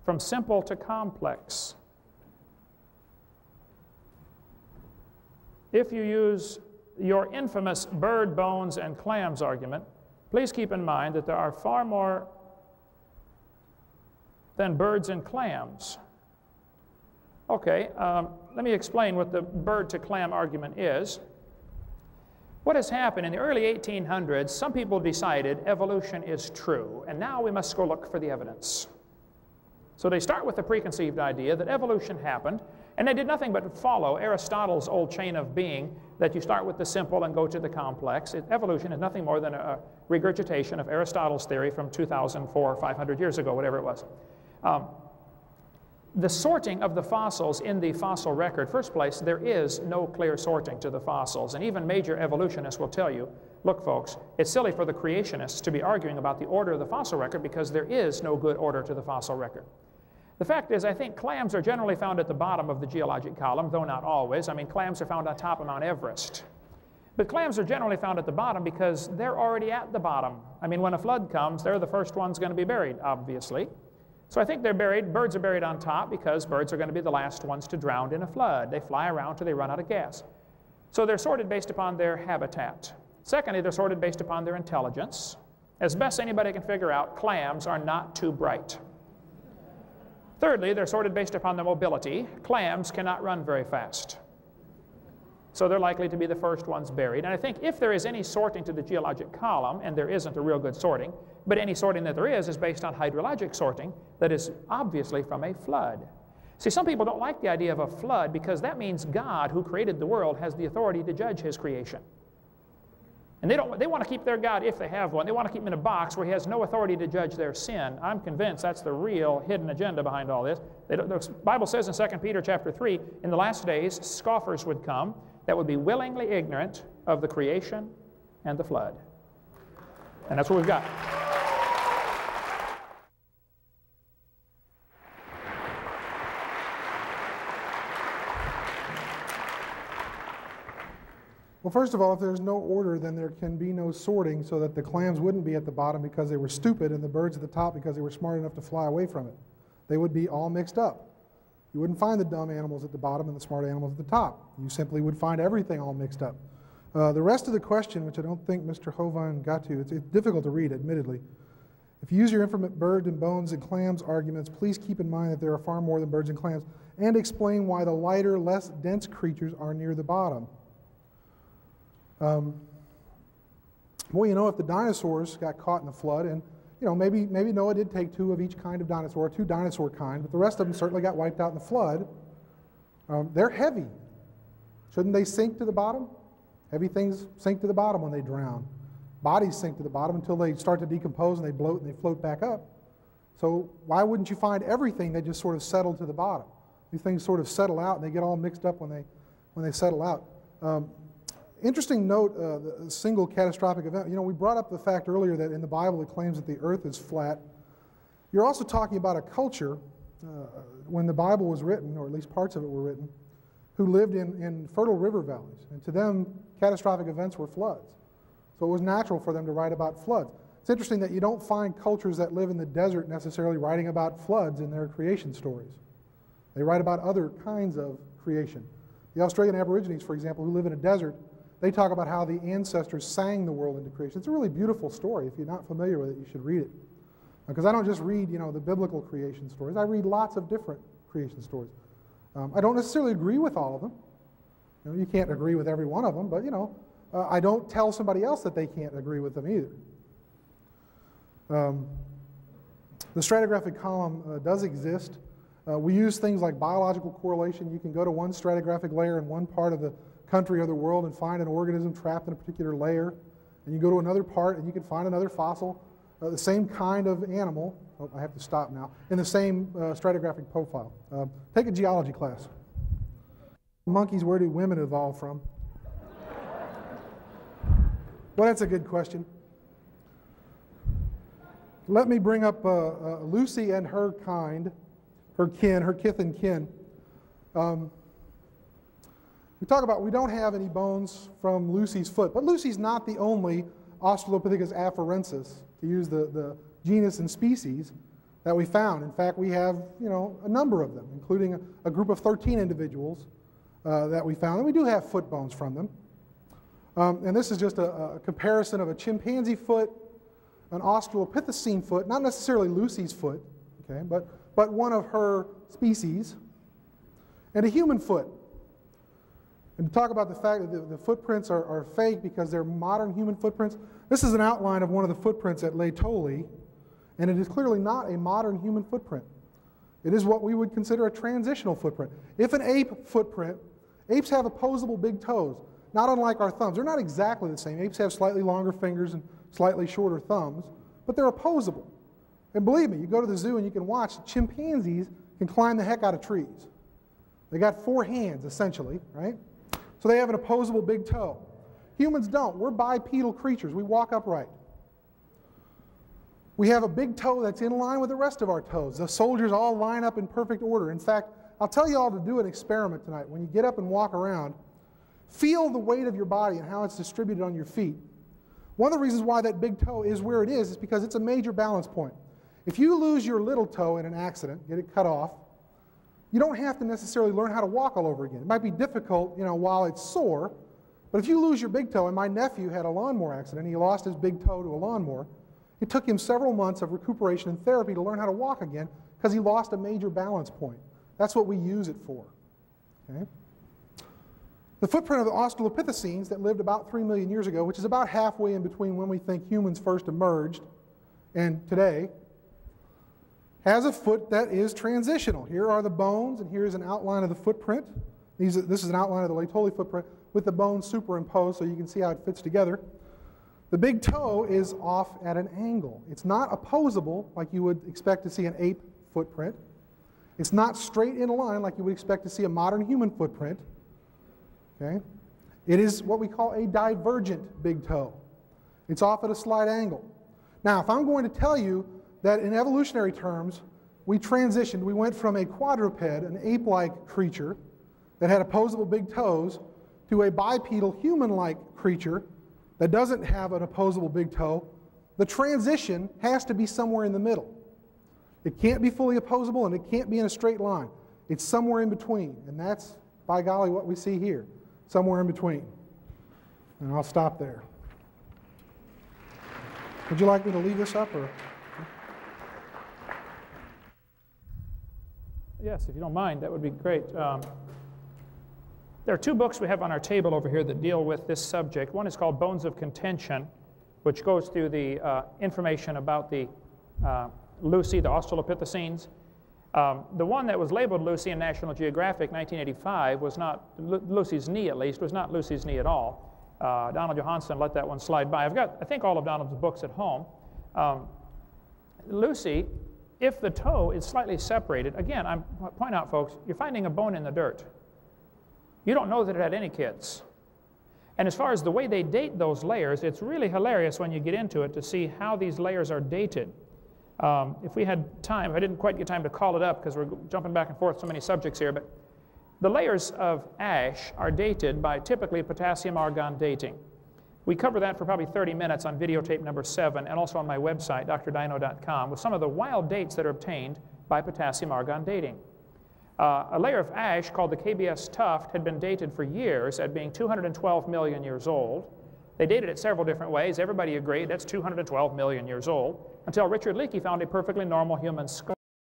from simple to complex. If you use your infamous bird, bones, and clams argument, please keep in mind that there are far more than birds and clams. Okay, let me explain what the bird to clam argument is. What has happened in the early 1800s, some people decided evolution is true, and now we must go look for the evidence. So they start with the preconceived idea that evolution happened, and they did nothing but follow Aristotle's old chain of being, that you start with the simple and go to the complex. Evolution is nothing more than a regurgitation of Aristotle's theory from 2,004 or 500 years ago, whatever it was. The sorting of the fossils in the fossil record, first place, there is no clear sorting to the fossils. And even major evolutionists will tell you, look folks, it's silly for the creationists to be arguing about the order of the fossil record because there is no good order to the fossil record. The fact is, I think clams are generally found at the bottom of the geologic column, though not always. I mean, clams are found on top of Mount Everest. But clams are generally found at the bottom because they're already at the bottom. I mean, when a flood comes, they're the first ones going to be buried, obviously. So I think they're buried, birds are buried on top because birds are going to be the last ones to drown in a flood. They fly around till they run out of gas. So they're sorted based upon their habitat. Secondly, they're sorted based upon their intelligence. As best anybody can figure out, clams are not too bright. Thirdly, they're sorted based upon their mobility. Clams cannot run very fast. So they're likely to be the first ones buried. And I think if there is any sorting to the geologic column, and there isn't a real good sorting, but any sorting that there is based on hydrologic sorting that is obviously from a flood. See, some people don't like the idea of a flood because that means God, who created the world, has the authority to judge his creation. And they want to keep their God, if they have one, they want to keep him in a box where he has no authority to judge their sin. I'm convinced that's the real hidden agenda behind all this. The Bible says in 2 Peter chapter 3, in the last days, scoffers would come that would be willingly ignorant of the creation and the flood. And that's what we've got. Well, first of all, if there's no order, then there can be no sorting, so that the clams wouldn't be at the bottom because they were stupid and the birds at the top because they were smart enough to fly away from it. They would be all mixed up. You wouldn't find the dumb animals at the bottom and the smart animals at the top. You simply would find everything all mixed up. The rest of the question, which I don't think Mr. Hovan got to, it's difficult to read, admittedly. If you use your infamous bird and bones and clams arguments, please keep in mind that there are far more than birds and clams, and explain why the lighter, less dense creatures are near the bottom. Well, you know, if the dinosaurs got caught in the flood, and you know, maybe Noah did take two of each kind of dinosaur, two dinosaur kind, but the rest of them certainly got wiped out in the flood. They're heavy. Shouldn't they sink to the bottom? Heavy things sink to the bottom when they drown. Bodies sink to the bottom until they start to decompose and they bloat and they float back up. So why wouldn't you find everything that just sort of settled to the bottom? These things sort of settle out and they get all mixed up when they settle out. Interesting note, the single catastrophic event. You know, we brought up the fact earlier that in the Bible it claims that the earth is flat. You're also talking about a culture, when the Bible was written, or at least parts of it were written, who lived in fertile river valleys. And to them, catastrophic events were floods. So it was natural for them to write about floods. It's interesting that you don't find cultures that live in the desert necessarily writing about floods in their creation stories. They write about other kinds of creation. The Australian Aborigines, for example, who live in a desert, they talk about how the ancestors sang the world into creation. It's a really beautiful story. If you're not familiar with it, you should read it. Because I don't just read, you know, the biblical creation stories. I read lots of different creation stories. I don't necessarily agree with all of them. You know, you can't agree with every one of them, but, you know, I don't tell somebody else that they can't agree with them either. The stratigraphic column does exist. We use things like biological correlation. You can go to one stratigraphic layer in one part of the country or the world and find an organism trapped in a particular layer. And you go to another part and you can find another fossil, the same kind of animal, oh, I have to stop now, in the same stratigraphic profile. Take a geology class. Monkeys, where do women evolve from? Well, that's a good question. Let me bring up Lucy and her kind, her kin, her kith and kin. We talk about we don't have any bones from Lucy's foot, but Lucy's not the only Australopithecus afarensis, to use the genus and species, that we found. In fact, we have, you know, a number of them, including a group of 13 individuals that we found. And we do have foot bones from them. And this is just a comparison of a chimpanzee foot, an Australopithecine foot, not necessarily Lucy's foot, okay, but one of her species, and a human foot. And to talk about the fact that the footprints are fake because they're modern human footprints, this is an outline of one of the footprints at Laetoli, and it is clearly not a modern human footprint. It is what we would consider a transitional footprint. If an ape footprint, apes have opposable big toes, not unlike our thumbs. They're not exactly the same. Apes have slightly longer fingers and slightly shorter thumbs, but they're opposable. And believe me, you go to the zoo and you can watch, chimpanzees can climb the heck out of trees. They got 4 hands, essentially, right? So they have an opposable big toe. Humans don't. We're bipedal creatures. We walk upright. We have a big toe that's in line with the rest of our toes. The soldiers all line up in perfect order. In fact, I'll tell you all to do an experiment tonight. When you get up and walk around, feel the weight of your body and how it's distributed on your feet. One of the reasons why that big toe is where it is because it's a major balance point. If you lose your little toe in an accident, get it cut off, you don't have to necessarily learn how to walk all over again. It might be difficult, you know, while it's sore, but if you lose your big toe, and my nephew had a lawnmower accident, he lost his big toe to a lawnmower, it took him several months of recuperation and therapy to learn how to walk again because he lost a major balance point. That's what we use it for. Okay? The footprint of the Australopithecines that lived about 3 million years ago, which is about halfway in between when we think humans first emerged and today, has a foot that is transitional. Here are the bones, and here's an outline of the footprint. This is an outline of the Laetoli footprint with the bones superimposed so you can see how it fits together. The big toe is off at an angle. It's not opposable like you would expect to see an ape footprint. It's not straight in a line like you would expect to see a modern human footprint. Okay? It is what we call a divergent big toe. It's off at a slight angle. Now, if I'm going to tell you that in evolutionary terms, we transitioned, we went from a quadruped, an ape-like creature that had opposable big toes, to a bipedal human-like creature that doesn't have an opposable big toe, the transition has to be somewhere in the middle. It can't be fully opposable and it can't be in a straight line. It's somewhere in between, and that's, by golly, what we see here, somewhere in between. And I'll stop there. Would you like me to leave this up, or? Yes, if you don't mind, that would be great. There are 2 books we have on our table over here that deal with this subject. One is called Bones of Contention, which goes through the information about the Lucy, the Australopithecines. The one that was labeled Lucy in National Geographic 1985 was not Lucy's knee, at least, was not Lucy's knee at all. Donald Johanson let that one slide by. I've got, I think, all of Donald's books at home. Lucy, if the toe is slightly separated, again, I point out, folks, you're finding a bone in the dirt. You don't know that it had any kids. And as far as the way they date those layers, it's really hilarious when you get into it to see how these layers are dated. If we had time, I didn't quite get time to call it up because we're jumping back and forth so many subjects here, but the layers of ash are dated by typically potassium-argon dating. We cover that for probably 30 minutes on videotape number 7 and also on my website, drdino.com, with some of the wild dates that are obtained by potassium-argon dating. A layer of ash called the KBS tuft had been dated for years at being 212 million years old. They dated it several different ways. Everybody agreed that's 212 million years old, until Richard Leakey found a perfectly normal human skull.